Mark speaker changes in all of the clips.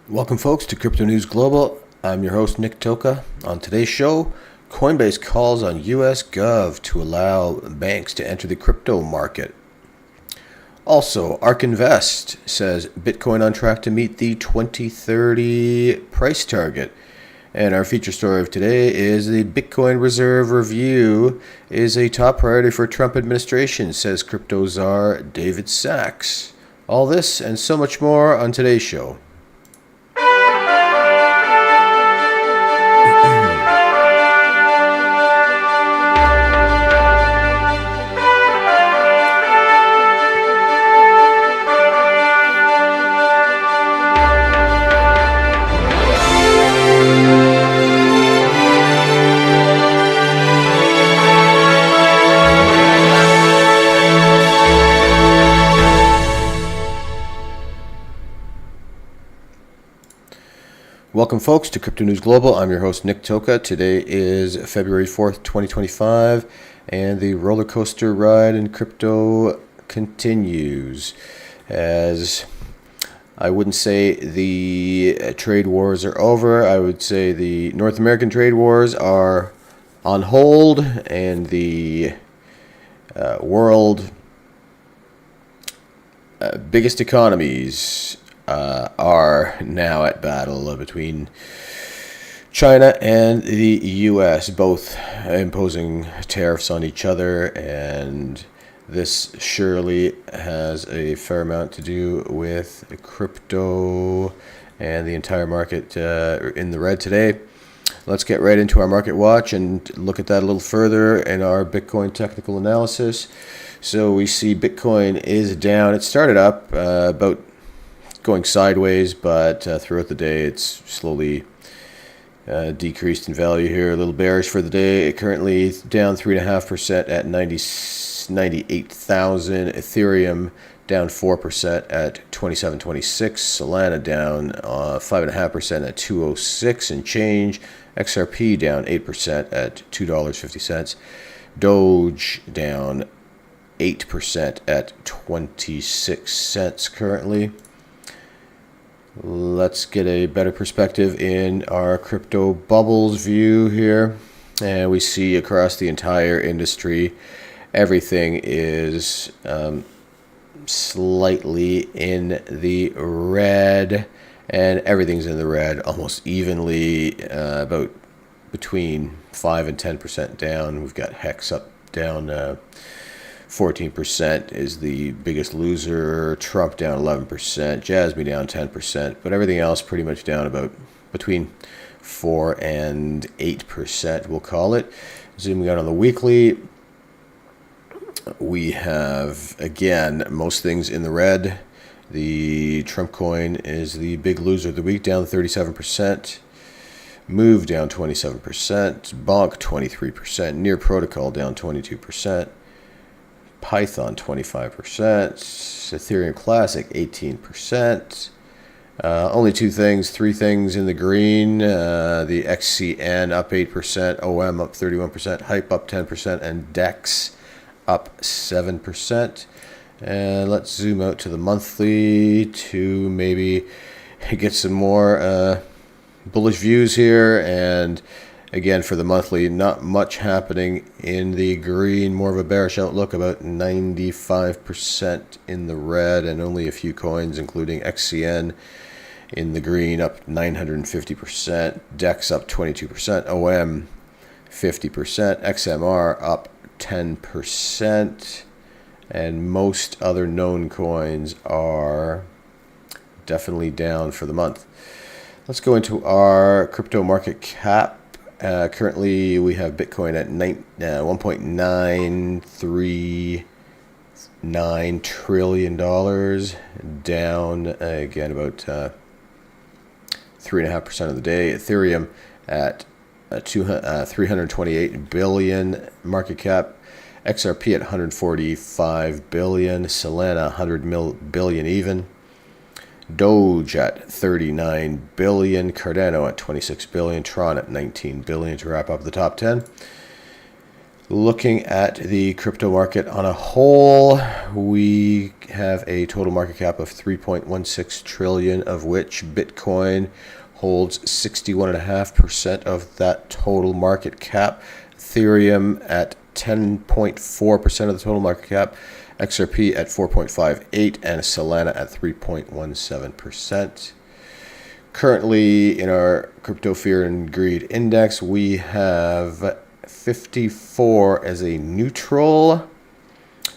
Speaker 1: Welcome, folks, to Crypto News Global. I'm your host, Nick Toka. On today's show, Coinbase calls on USGov to allow banks to enter the crypto market. Also, ARK Invest says Bitcoin on track to meet the 2030 price target. And our feature story of today is the Bitcoin Reserve Review is a top priority for Trump administration, says crypto czar David Sachs. All this and so much more on today's show. Welcome, folks, to Crypto News Global. I'm your host, Nick Toka. Today is February 4th, 2025, and the roller coaster ride in crypto continues. As I wouldn't say the trade wars are over, I would say the North American trade wars are on hold, and the world biggest economies are now at battle between China and the U.S., both imposing tariffs on each other, and this surely has a fair amount to do with crypto and the entire market in the red today. Let's get right into our market watch and look at that a little further in our Bitcoin technical analysis. So we see Bitcoin is down. It started up about going sideways, but throughout the day it's slowly decreased in value here. A little bearish for the day. Currently down 3.5% at 98,000. Ethereum down 4% at 27.26. Solana down 5.5% at 206 and change. XRP down 8% at $2.50. Doge down 8% at 26 cents currently. Let's get a better perspective in our crypto bubbles view here. And we see across the entire industry, everything is slightly in the red. And everything's in the red almost evenly, about between 5 and 10% down. We've got Hex up down 14% is the biggest loser. Trump down 11%. Jasmine down 10%. But everything else pretty much down about between 4 and 8%, we'll call it. Zooming out on the weekly, we have, again, most things in the red. The Trump coin is the big loser of the week, down 37%. Move down 27%. Bonk 23%. Near Protocol down 22%. Python 25%, Ethereum Classic 18%. Only three things in the green. The XCN up 8%, OM up 31%, Hype up 10%, and DEX up 7%. And let's zoom out to the monthly to maybe get some more bullish views here. And again, for the monthly, not much happening in the green, more of a bearish outlook, about 95% in the red, and only a few coins, including XCN, in the green, up 950%, DEX up 22%, OM 50%, XMR up 10%, and most other known coins are definitely down for the month. Let's go into our crypto market cap. Currently, we have Bitcoin at $1.939 trillion, down again about 3.5% of the day. Ethereum at 328 billion market cap. XRP at 145 billion. Solana 100 billion even. Doge at 39 billion, Cardano at 26 billion, Tron at 19 billion to wrap up the top 10. Looking at the crypto market on a whole, we have a total market cap of 3.16 trillion, of which Bitcoin holds 61.5% of that total market cap. Ethereum at 10.4% of the total market cap, XRP at 4.58%, and Solana at 3.17%. Currently, in our Crypto Fear and Greed Index, we have 54 as a neutral.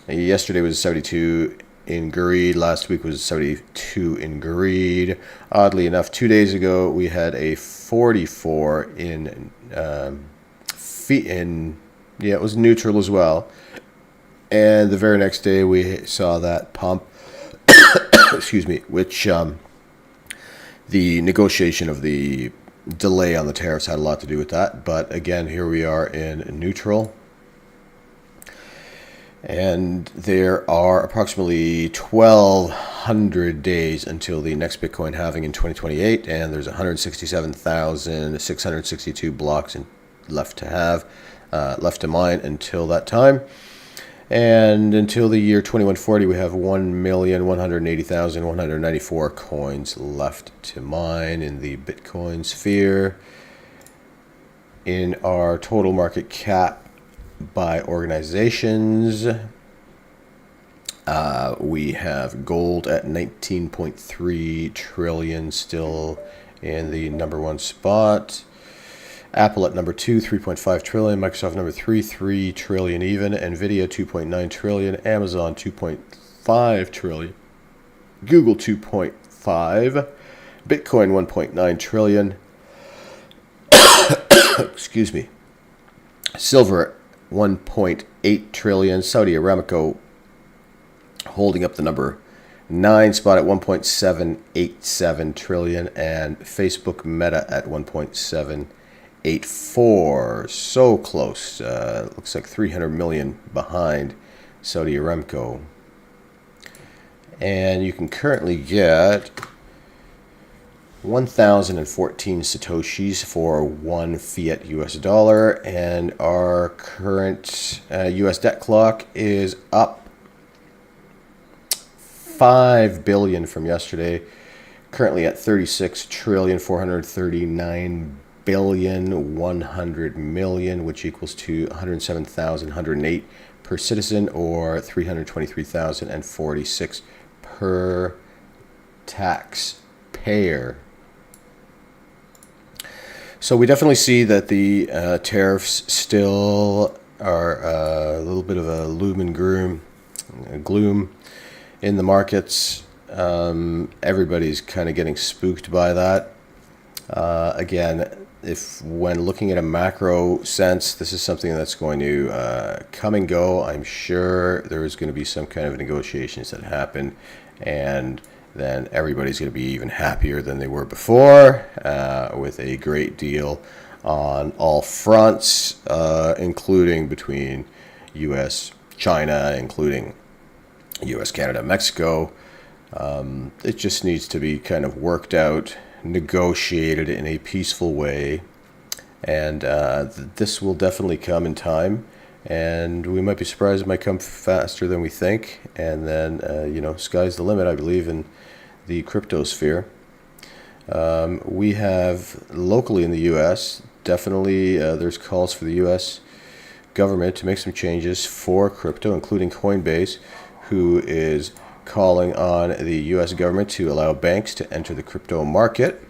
Speaker 1: Yesterday was 72 in greed. Last week was 72 in greed. Oddly enough, 2 days ago we had a 44 in it was neutral as well. And the very next day we saw that pump. Excuse me, which the negotiation of the delay on the tariffs had a lot to do with that. But again, here we are in neutral. And there are approximately 1,200 days until the next Bitcoin halving in 2028. And there's 167,662 blocks left to mine until that time. And until the year 2140, we have 1,180,194 coins left to mine in the Bitcoin sphere. In our total market cap by organizations, we have gold at 19.3 trillion, still in the number one spot. Apple at number 2, 3.5 trillion. Microsoft number 3, 3 trillion even. Nvidia 2.9 trillion. Amazon 2.5 trillion. Google 2.5. Bitcoin 1.9 trillion. Excuse me. Silver 1.8 trillion. Saudi Aramco holding up the number 9 spot at 1.787 trillion. And Facebook Meta at 1.784. So close. Looks like 300 million behind Saudi Aramco. And you can currently get 1,014 Satoshis for 1 fiat US dollar. And our current US debt clock is up 5 billion from yesterday. Currently at 36,439,100,000,000, which equals to 107,108 per citizen, or 323,046 per taxpayer. So we definitely see that the tariffs still are a little bit of a gloom in the markets. Everybody's kind of getting spooked by that. Again, when looking at a macro sense, this is something that's going to come and go. I'm sure there is going to be some kind of negotiations that happen, and then everybody's going to be even happier than they were before, with a great deal on all fronts, including between U.S., China, including U.S., Canada, Mexico. It just needs to be kind of worked out, negotiated in a peaceful way, and this will definitely come in time, and we might be surprised it might come faster than we think, and then sky's the limit, I believe, in the crypto sphere. We have locally in the U.S., definitely there's calls for the U.S. government to make some changes for crypto, including Coinbase, who is calling on the U.S. government to allow banks to enter the crypto market.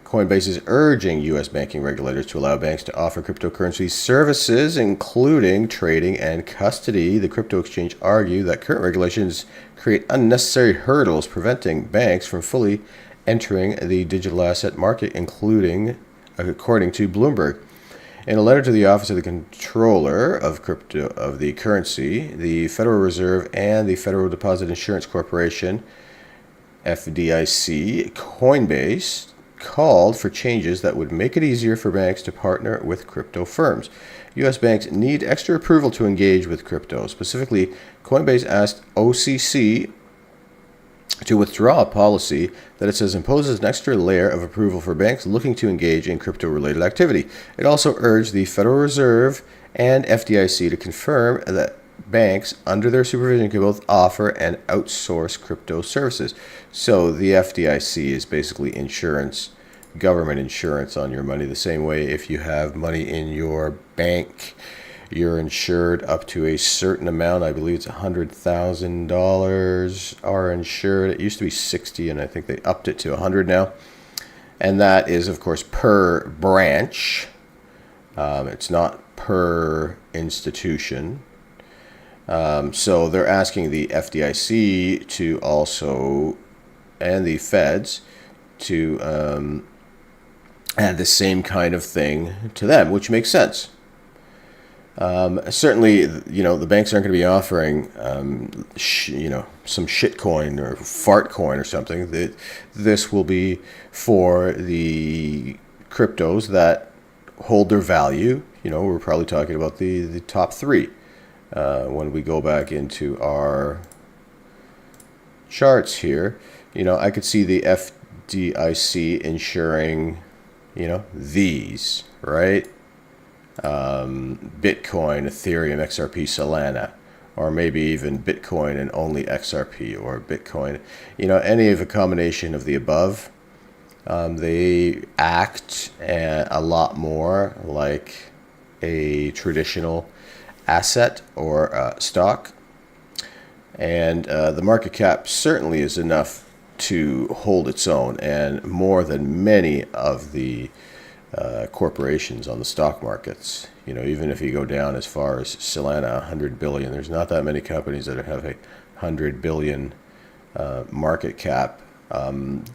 Speaker 1: Coinbase is urging U.S. banking regulators to allow banks to offer cryptocurrency services, including trading and custody. The crypto exchange argued that current regulations create unnecessary hurdles preventing banks from fully entering the digital asset market, including, according to Bloomberg. In a letter to the Office of the Comptroller of the Currency, the Federal Reserve, and the Federal Deposit Insurance Corporation, FDIC, Coinbase called for changes that would make it easier for banks to partner with crypto firms. U.S. banks need extra approval to engage with crypto. Specifically, Coinbase asked OCC to withdraw a policy that it says imposes an extra layer of approval for banks looking to engage in crypto-related activity. It also urged the Federal Reserve and FDIC to confirm that banks under their supervision can both offer and outsource crypto services. So the FDIC is basically insurance, government insurance on your money, the same way if you have money in your bank, you're insured up to a certain amount. I believe it's $100,000 are insured. It used to be 60, and I think they upped it to 100 now. And that is, of course, per branch. It's not per institution. So they're asking the FDIC to also, and the feds, to add the same kind of thing to them, which makes sense. Certainly, the banks aren't going to be offering, some shit coin or fart coin or something. This will be for the cryptos that hold their value. We're probably talking about the top three. When we go back into our charts here, I could see the FDIC insuring, these, right? Bitcoin, Ethereum, XRP, Solana, or maybe even Bitcoin and only XRP, or Bitcoin, any of a combination of the above. They act a lot more like a traditional asset or stock, and the market cap certainly is enough to hold its own, and more than many of the corporations on the stock markets. Even if you go down as far as Solana, 100 billion, there's not that many companies that have a 100 billion market cap.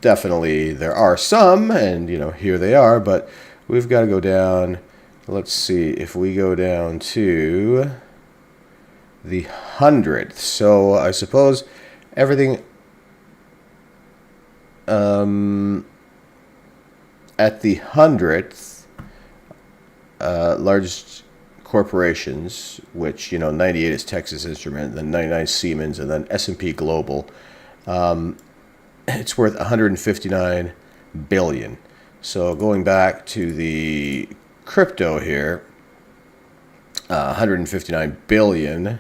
Speaker 1: Definitely there are some, and here they are, but we've got to go down. Let's see if we go down to the 100th. So I suppose everything at the 100th, largest corporations, which 98 is Texas Instrument, then 99 Siemens, and then S&P Global. It's worth 159 billion. So going back to the crypto here, 159 billion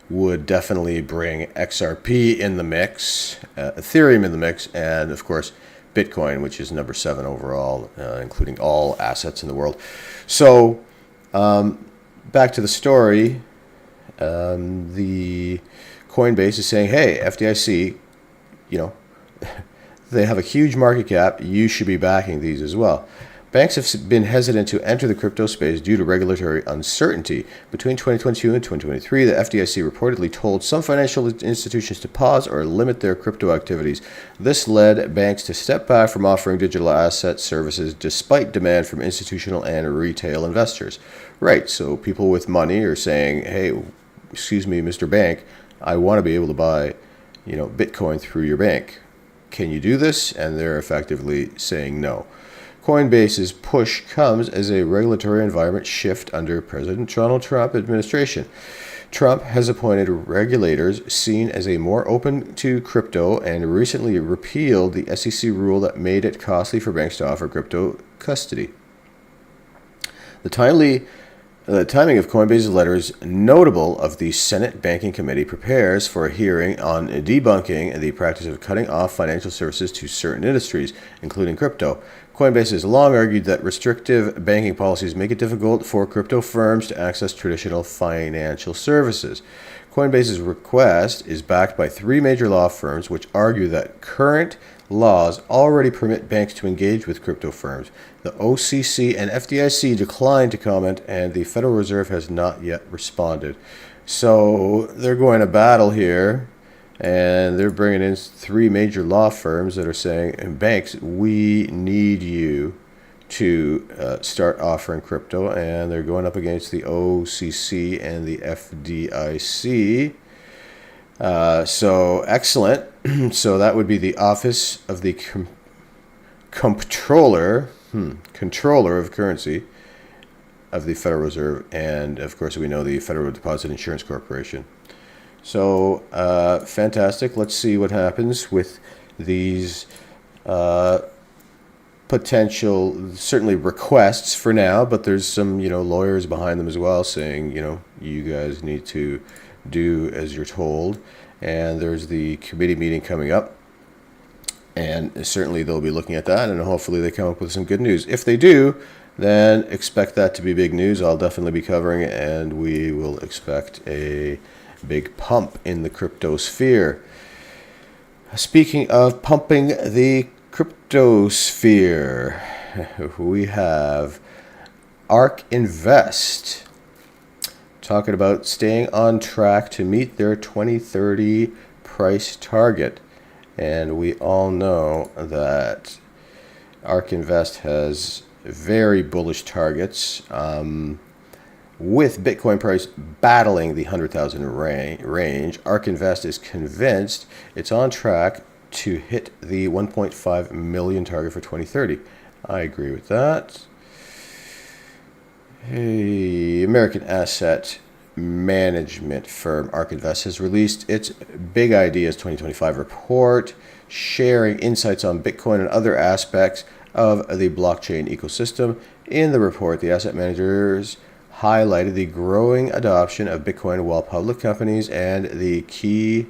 Speaker 1: would definitely bring XRP in the mix, Ethereum in the mix, and of course Bitcoin, which is number 7 overall, including all assets in the world. So back to the story, the Coinbase is saying, hey, FDIC, they have a huge market cap. You should be backing these as well. Banks have been hesitant to enter the crypto space due to regulatory uncertainty. Between 2022 and 2023, the FDIC reportedly told some financial institutions to pause or limit their crypto activities. This led banks to step back from offering digital asset services despite demand from institutional and retail investors. Right, so people with money are saying, hey, excuse me, Mr. Bank, I want to be able to buy, Bitcoin through your bank. Can you do this? And they're effectively saying no. Coinbase's push comes as a regulatory environment shift under President Donald Trump administration. Trump has appointed regulators seen as a more open to crypto and recently repealed the SEC rule that made it costly for banks to offer crypto custody. The timing of Coinbase's letter is notable of the Senate Banking Committee prepares for a hearing on debunking the practice of cutting off financial services to certain industries, including crypto. Coinbase has long argued that restrictive banking policies make it difficult for crypto firms to access traditional financial services. Coinbase's request is backed by 3 major law firms which argue that current laws already permit banks to engage with crypto firms. The OCC and FDIC declined to comment, and the Federal Reserve has not yet responded. So they're going to battle here, and they're bringing in 3 major law firms that are saying, banks, we need you to start offering crypto, and they're going up against the OCC and the FDIC. So excellent. So that would be the Office of the Controller of Currency of the Federal Reserve, and of course we know the Federal Deposit Insurance Corporation. So fantastic. Let's see what happens with these potential, certainly requests for now, but there's some, lawyers behind them as well saying, you guys need to do as you're told. And there's the committee meeting coming up. And certainly they'll be looking at that, and hopefully they come up with some good news. If they do, then expect that to be big news. I'll definitely be covering it, and we will expect a big pump in the crypto sphere. Speaking of pumping the crypto sphere, we have ARK Invest talking about staying on track to meet their 2030 price target. And we all know that ARK Invest has very bullish targets, with Bitcoin price battling the 100,000 range. ARK Invest is convinced it's on track to hit the 1.5 million target for 2030. I agree with that. Hey, American asset management firm ARK Invest has released its Big Ideas 2025 report, sharing insights on Bitcoin and other aspects of the blockchain ecosystem. In the report, the asset managers highlighted the growing adoption of Bitcoin, while public companies and the key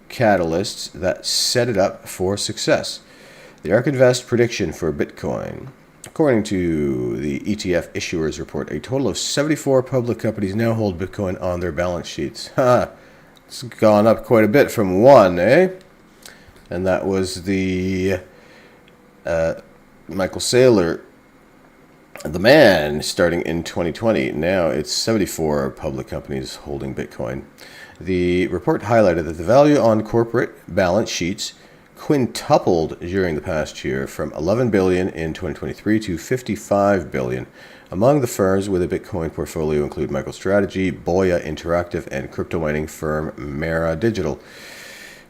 Speaker 1: catalysts that set it up for success. The ARK Invest prediction for Bitcoin. According to the ETF Issuers Report, a total of 74 public companies now hold Bitcoin on their balance sheets. It's gone up quite a bit from one, eh? And that was the Michael Saylor, the man, starting in 2020. Now it's 74 public companies holding Bitcoin. The report highlighted that the value on corporate balance sheets quintupled during the past year, from $11 billion in 2023 to $55 billion. Among the firms with a Bitcoin portfolio include MicroStrategy, Boya Interactive, and crypto mining firm Mara Digital.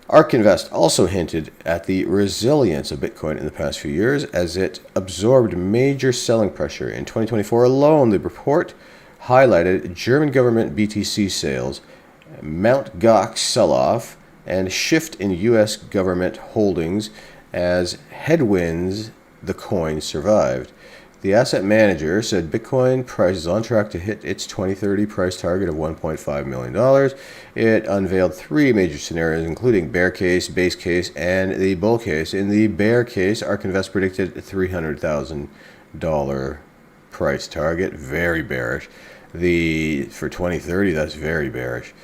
Speaker 1: ARK Invest also hinted at the resilience of Bitcoin in the past few years as it absorbed major selling pressure. In 2024 alone, the report highlighted German government BTC sales, Mt. Gox sell-off, and shift in U.S. government holdings as headwinds the coin survived. The asset manager said Bitcoin price is on track to hit its 2030 price target of $1.5 million. It unveiled three major scenarios, including bear case, base case, and the bull case. In the bear case, ARK Invest predicted $300,000 price target. Very bearish. For 2030, that's very bearish.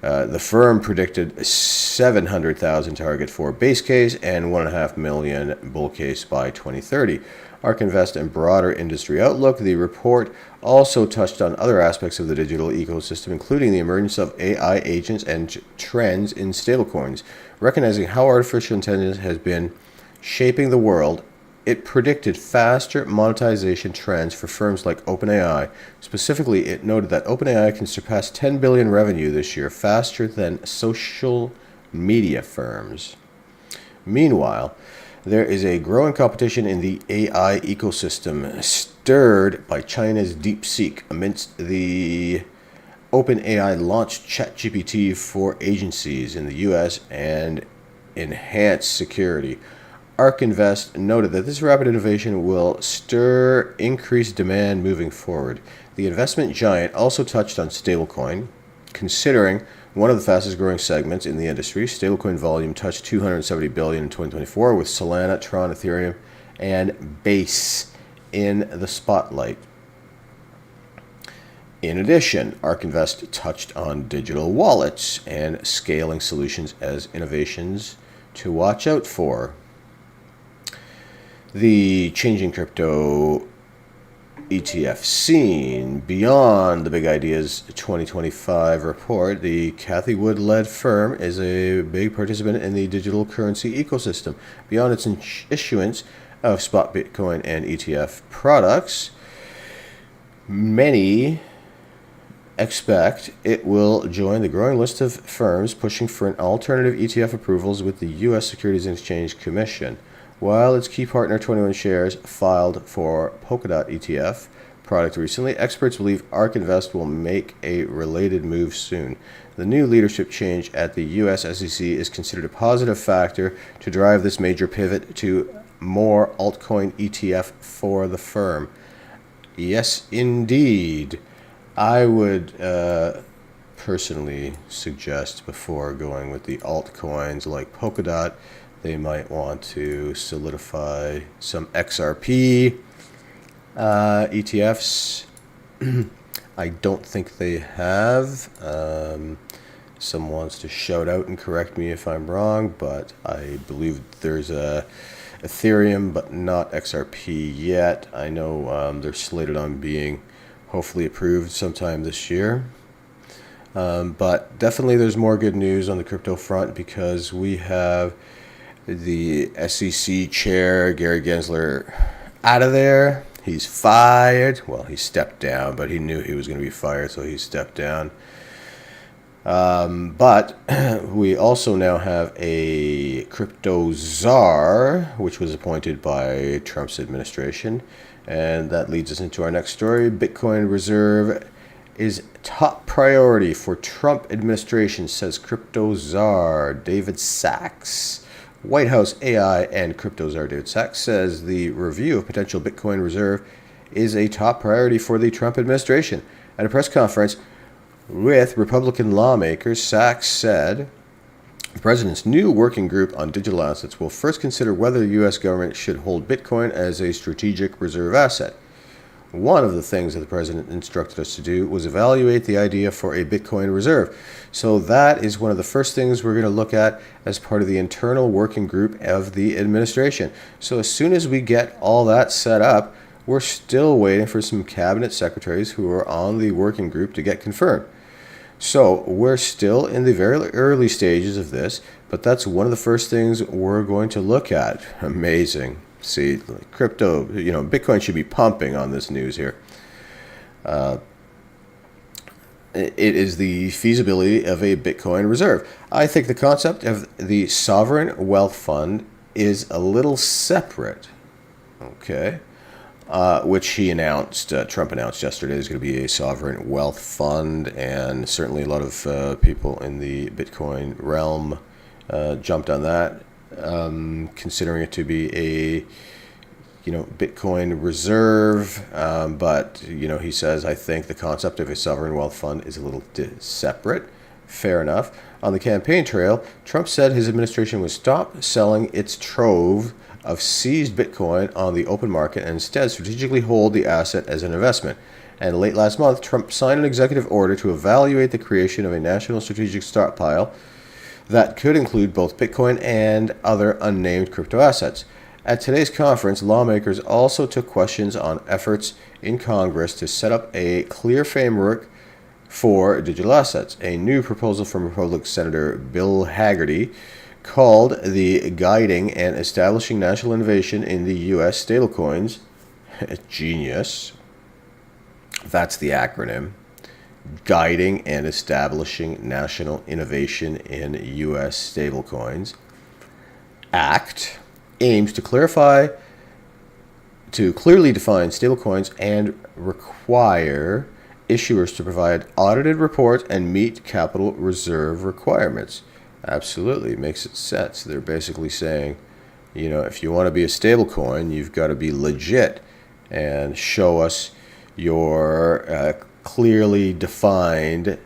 Speaker 1: The firm predicted 700,000 target for base case and 1.5 million bull case by 2030. ARK Invest and broader industry outlook. The report also touched on other aspects of the digital ecosystem, including the emergence of AI agents and trends in stablecoins. Recognizing how artificial intelligence has been shaping the world, it predicted faster monetization trends for firms like OpenAI. Specifically, it noted that OpenAI can surpass $10 billion revenue this year, faster than social media firms. Meanwhile, there is a growing competition in the AI ecosystem, stirred by China's DeepSeek, amidst the OpenAI launched ChatGPT for agencies in the U.S. and enhanced security. ARK Invest noted that this rapid innovation will stir increased demand moving forward. The investment giant also touched on stablecoin, considering one of the fastest growing segments in the industry. Stablecoin volume touched $270 billion in 2024, with Solana, Tron, Ethereum, and Base in the spotlight. In addition, ARK Invest touched on digital wallets and scaling solutions as innovations to watch out for. The changing crypto ETF scene. Beyond the Big Ideas 2025 report, the Cathie Wood-led firm is a big participant in the digital currency ecosystem. Beyond its issuance of spot Bitcoin and ETF products, many expect it will join the growing list of firms pushing for an alternative ETF approvals with the U.S. Securities and Exchange Commission. While its key partner, 21 Shares, filed for Polkadot ETF, product recently. Experts believe ARK Invest will make a related move soon. The new leadership change at the US SEC is considered a positive factor to drive this major pivot to more altcoin ETF for the firm. Yes, indeed. I would personally suggest, before going with the altcoins like Polkadot, they might want to solidify some XRP ETFs. I don't think they have. Someone wants to shout out and correct me if I'm wrong, but I believe there's a Ethereum, but not XRP yet. I know they're slated on being hopefully approved sometime this year. But definitely there's more good news on the crypto front, because we have the SEC chair, Gary Gensler, out of there. He's fired. Well, he stepped down, but he knew he was going to be fired, so he stepped down. But we also now have a crypto czar, which was appointed by Trump's administration. And that leads us into our next story. Bitcoin reserve is top priority for Trump administration, says crypto czar David Sachs. White House AI and crypto czar David Sachs says the review of potential Bitcoin reserve is a top priority for the Trump administration. At a press conference with Republican lawmakers, Sachs said the president's new working group on digital assets will first consider whether the U.S. government should hold Bitcoin as a strategic reserve asset. One of the things that the president instructed us to do was evaluate the idea for a Bitcoin reserve. So that is one of the first things we're going to look at as part of the internal working group of the administration. So as soon as we get all that set up, we're still waiting for some cabinet secretaries who are on the working group to get confirmed. So we're still in the very early stages of this, but that's one of the first things we're going to look at. Amazing. See, crypto, Bitcoin should be pumping on this news here. It is the feasibility of a Bitcoin reserve. I think the concept of the sovereign wealth fund is a little separate, okay? Which he announced, Trump announced yesterday, there's going to be a sovereign wealth fund, and certainly a lot of people in the Bitcoin realm jumped on that, considering it to be a Bitcoin reserve, but he says, I think the concept of a sovereign wealth fund is a little separate. Fair enough. On the campaign trail, Trump said his administration would stop selling its trove of seized Bitcoin on the open market and instead strategically hold the asset as an investment. And late last month, Trump signed an executive order to evaluate the creation of a national strategic stockpile that could include both Bitcoin and other unnamed crypto assets. At today's conference, lawmakers also took questions on efforts in Congress to set up a clear framework for digital assets. A new proposal from Republican Senator Bill Hagerty, called the Guiding and Establishing National Innovation in the U.S. Stablecoins, genius, that's the acronym, Guiding and Establishing National Innovation in U.S. Stablecoins, Act, aims to clearly define stablecoins and require issuers to provide audited reports and meet capital reserve requirements. Absolutely, makes it sense. They're basically saying, if you want to be a stablecoin, you've got to be legit and show us your clearly defined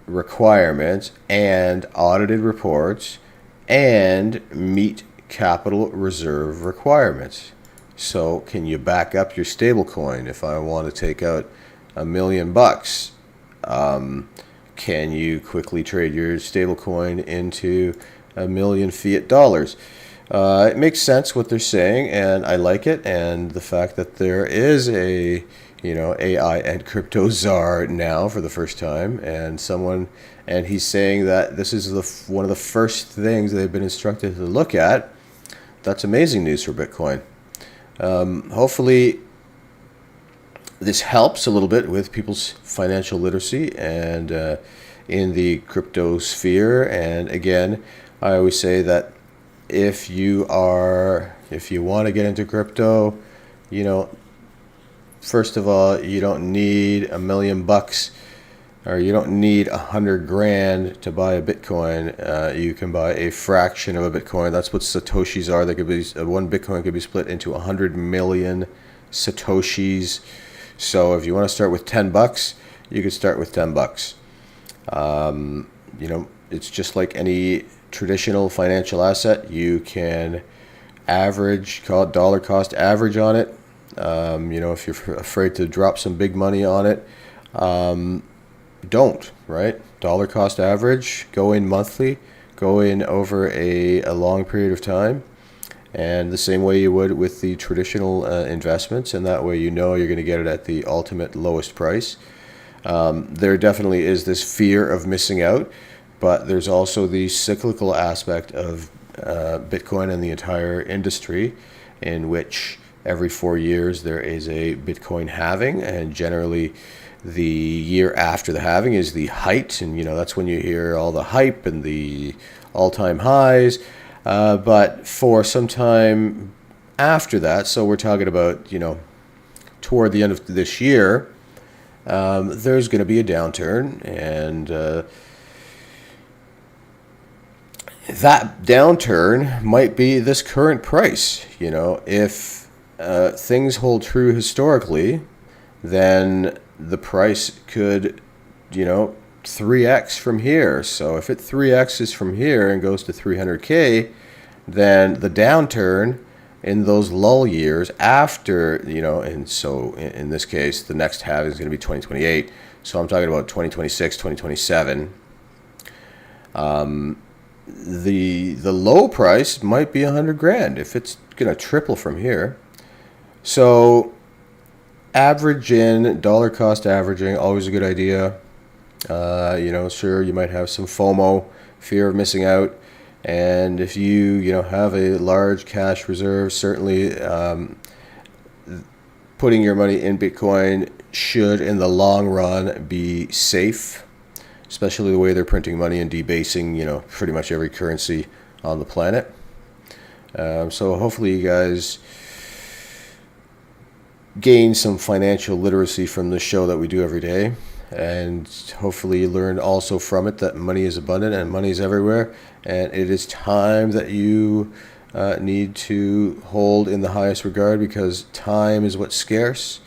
Speaker 1: requirements and audited reports and meet capital reserve requirements. So can you back up your stablecoin? If I want to take out $1 million, can you quickly trade your stablecoin into $1 million fiat dollars? It makes sense what they're saying, and I like it. And the fact that there is a AI and crypto czar now for the first time, and he's saying that this is one of the first things they've been instructed to look at. That's amazing news for Bitcoin. Hopefully this helps a little bit with people's financial literacy and in the crypto sphere. And again, I always say that if you want to get into crypto, first of all, you don't need $1 million, or you don't need 100 grand to buy a Bitcoin. You can buy a fraction of a Bitcoin. That's what Satoshis are. They could be, one Bitcoin could be split into 100 million Satoshis. So if you want to start with $10, you could start with $10. It's just like any traditional financial asset. You can average, call it dollar cost average on it. If you're afraid to drop some big money on it, don't, right? Dollar cost average, go in monthly, go in over a long period of time, and the same way you would with the traditional investments, and that way you're going to get it at the ultimate lowest price. There definitely is this fear of missing out, but there's also the cyclical aspect of Bitcoin and the entire industry, in which every 4 years there is a Bitcoin halving, and generally the year after the halving is the height, and that's when you hear all the hype and the all-time highs. But for some time after that, so we're talking about toward the end of this year, there's going to be a downturn, and that downturn might be this current price. If things hold true historically, then the price could 3x from here. So if it 3x's from here and goes to 300K, then the downturn in those lull years after, and so in this case, the next halving is going to be 2028. So I'm talking about 2026, 2027. The low price might be 100 grand if it's going to triple from here. So average in, dollar cost averaging, always a good idea. Sure, you might have some FOMO, fear of missing out. And if you have a large cash reserve, certainly putting your money in Bitcoin should, in the long run, be safe, especially the way they're printing money and debasing, pretty much every currency on the planet. So hopefully you guys gain some financial literacy from the show that we do every day. And hopefully you learned also from it that money is abundant and money is everywhere. And it is time that you need to hold in the highest regard, because time is what's scarce.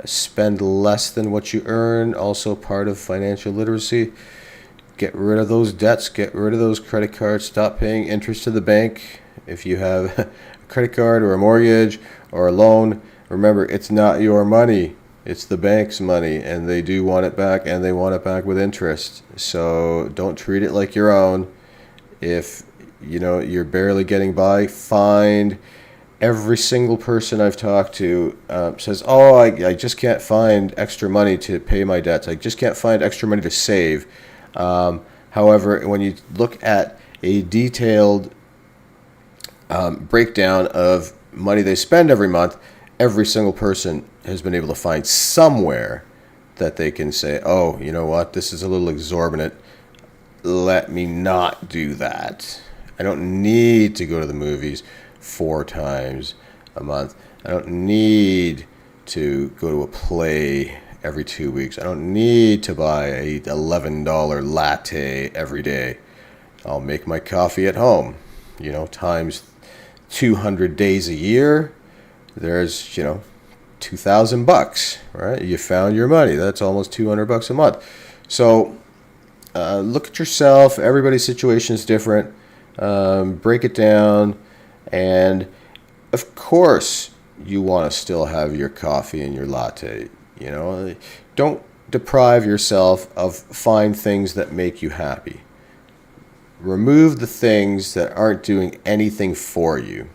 Speaker 1: Spend less than what you earn, also part of financial literacy. Get rid of those debts, get rid of those credit cards, stop paying interest to the bank. If you have a credit card or a mortgage or a loan, remember, it's not your money. It's the bank's money, and they do want it back, and they want it back with interest. So don't treat it like your own. If you're barely getting by, find every single person I've talked to says, "Oh, I just can't find extra money to pay my debts. I just can't find extra money to save." However, when you look at a detailed breakdown of money they spend every month, every single person has been able to find somewhere that they can say, "Oh, you know what? This is a little exorbitant. Let me not do that. I don't need to go to the movies 4 times a month. I don't need to go to a play every 2 weeks. I don't need to buy a $11 latte every day. I'll make my coffee at home." Times 200 days a year, there's, $2,000, right? You found your money. That's almost $200 a month. So look at yourself. Everybody's situation is different. Break it down. And of course, you want to still have your coffee and your latte. Don't deprive yourself of fine things that make you happy. Remove the things that aren't doing anything for you.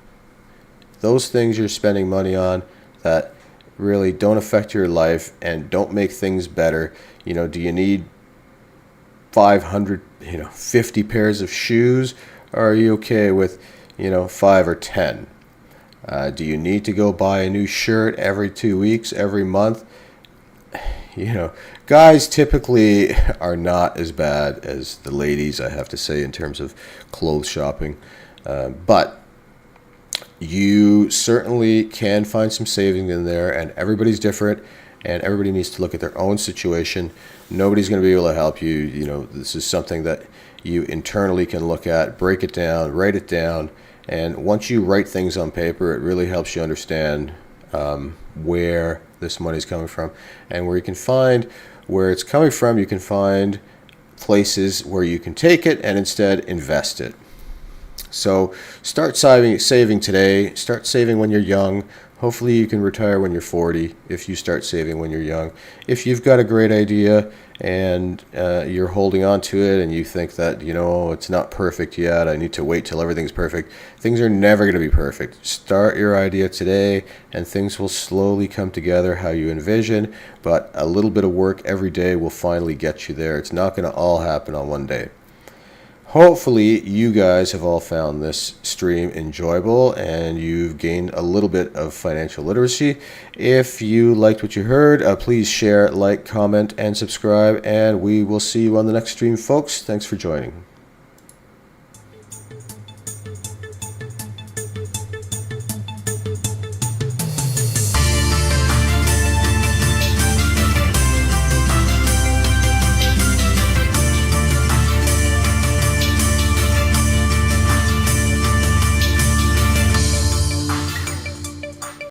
Speaker 1: Those things you're spending money on that really don't affect your life and don't make things better. Do you need 50 pairs of shoes? Or are you okay with, 5 or 10? Do you need to go buy a new shirt every 2 weeks, every month? Guys typically are not as bad as the ladies, I have to say, in terms of clothes shopping. But You certainly can find some saving in there, and everybody's different, and everybody needs to look at their own situation. Nobody's going to be able to help you. This is something that you internally can look at, break it down, write it down, and once you write things on paper, it really helps you understand where this money is coming from, and where you can find where it's coming from. You can find places where you can take it and instead invest it. So start saving today. Start saving when you're young. Hopefully you can retire when you're 40 if you start saving when you're young. If you've got a great idea and you're holding on to it and you think that, it's not perfect yet, I need to wait till everything's perfect. Things are never going to be perfect. Start your idea today and things will slowly come together how you envision, but a little bit of work every day will finally get you there. It's not going to all happen on one day. Hopefully you guys have all found this stream enjoyable and you've gained a little bit of financial literacy. If you liked what you heard, please share, like, comment, and subscribe, and we will see you on the next stream, folks. Thanks for joining.